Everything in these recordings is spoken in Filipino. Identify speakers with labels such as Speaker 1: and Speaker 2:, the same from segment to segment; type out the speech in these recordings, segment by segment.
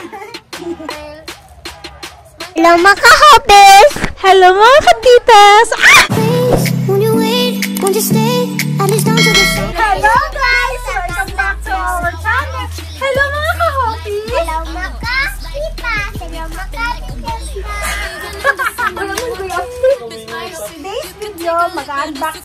Speaker 1: Hello mga ka-Hopees!
Speaker 2: Hello mga katitas! Ah!
Speaker 1: Hello guys! Welcome back to our channel!
Speaker 2: Hello mga ka-Hopees!
Speaker 1: Hello mga ka-Titas! Hello mga ka-Titas!
Speaker 2: Today's video, mag-unbox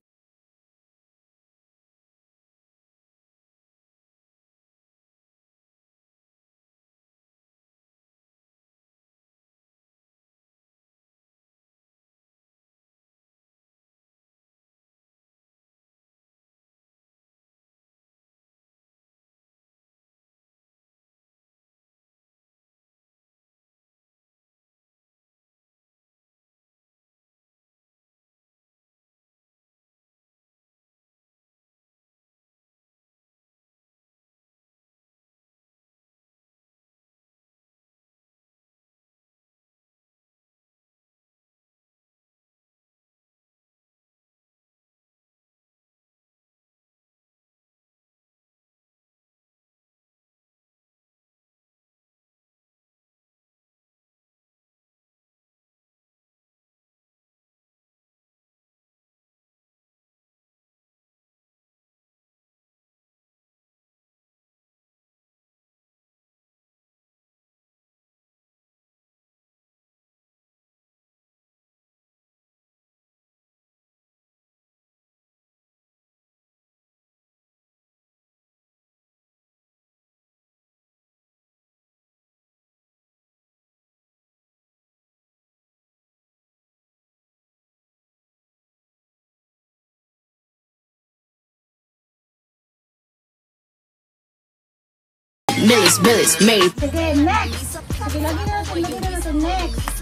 Speaker 3: Millis made.
Speaker 2: Sige, next! Sige, lagi na natin next!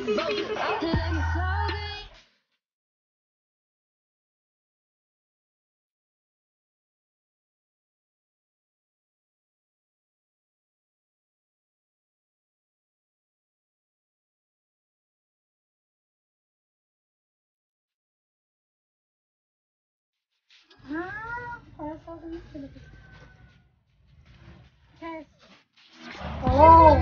Speaker 2: Para sa akin. Yes. Oh.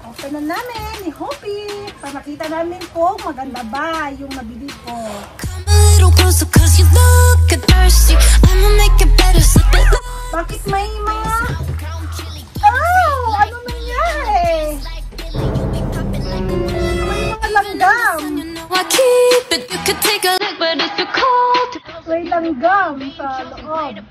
Speaker 2: Open na namin ni Hopeey. Para makita namin kung maganda ba yung nabili ko. Bakit may mga... Oh! Ano nangyari? May mga langgam. May langgam sa loob.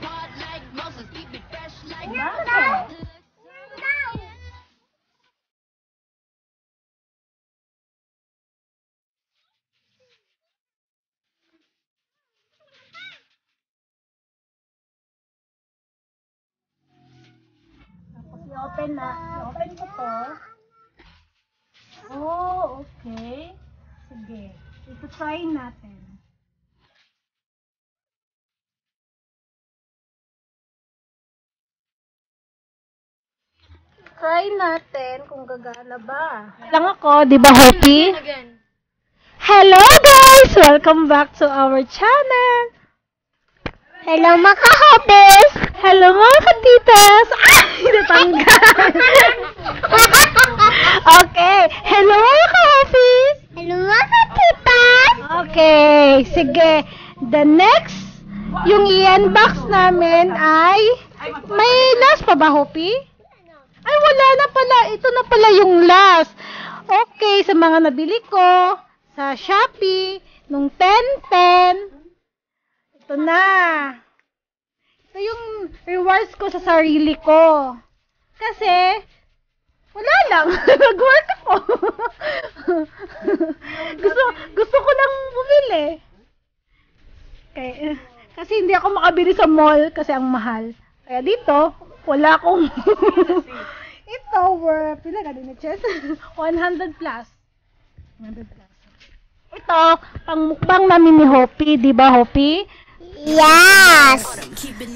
Speaker 2: I-open na. I-open ko to. Oh, okay. Sige. Ito try natin. Try natin kung gagana ba. Lang ako, di ba, Hopeey? Hello guys! Welcome back to our channel.
Speaker 1: Hello mga ka-Hopees!
Speaker 2: Hello mga ka-titas! Ay! Natanggal! Okay. Hello mga ka-Hopees!
Speaker 1: Hello mga ka-titas!
Speaker 2: Okay. Sige. The next, yung i-unbox namin ay... May last pa ba, Hopeey? Ay, wala na pala. Ito na pala yung last. Okay. Sa mga nabili ko sa Shopee nung 10-10. Ito na. Ito yung rewards ko sa sarili ko. Kasi, wala lang. Nag-work ako. gusto ko lang bumili. Kasi hindi ako makabili sa mall kasi ang mahal. Kaya dito, wala akong... Ito, worth. Pila ka din na chess? 100 plus. 100 plus. Ito, pang mukbang namin ni Hopeey. Diba, Hopeey?
Speaker 1: Yes!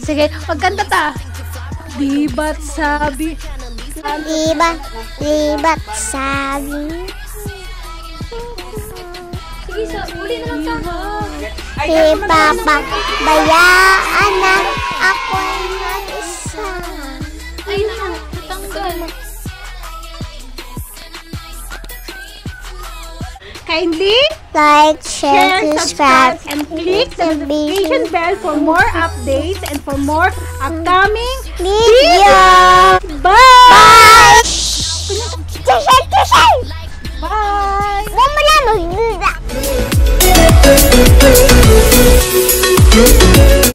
Speaker 2: Sige, magkanta ta. Diba't sabi...
Speaker 1: Diba't sabi...
Speaker 2: Sige, uli na lang ta.
Speaker 1: Ipapabayaan na ako'y mag-isa.
Speaker 2: Ay, natanggal. Kindly
Speaker 1: Like, share, subscribe,
Speaker 2: and click the notification bell for more updates and for more upcoming
Speaker 1: video.
Speaker 2: Bye!
Speaker 1: Bye!
Speaker 3: Shoppee.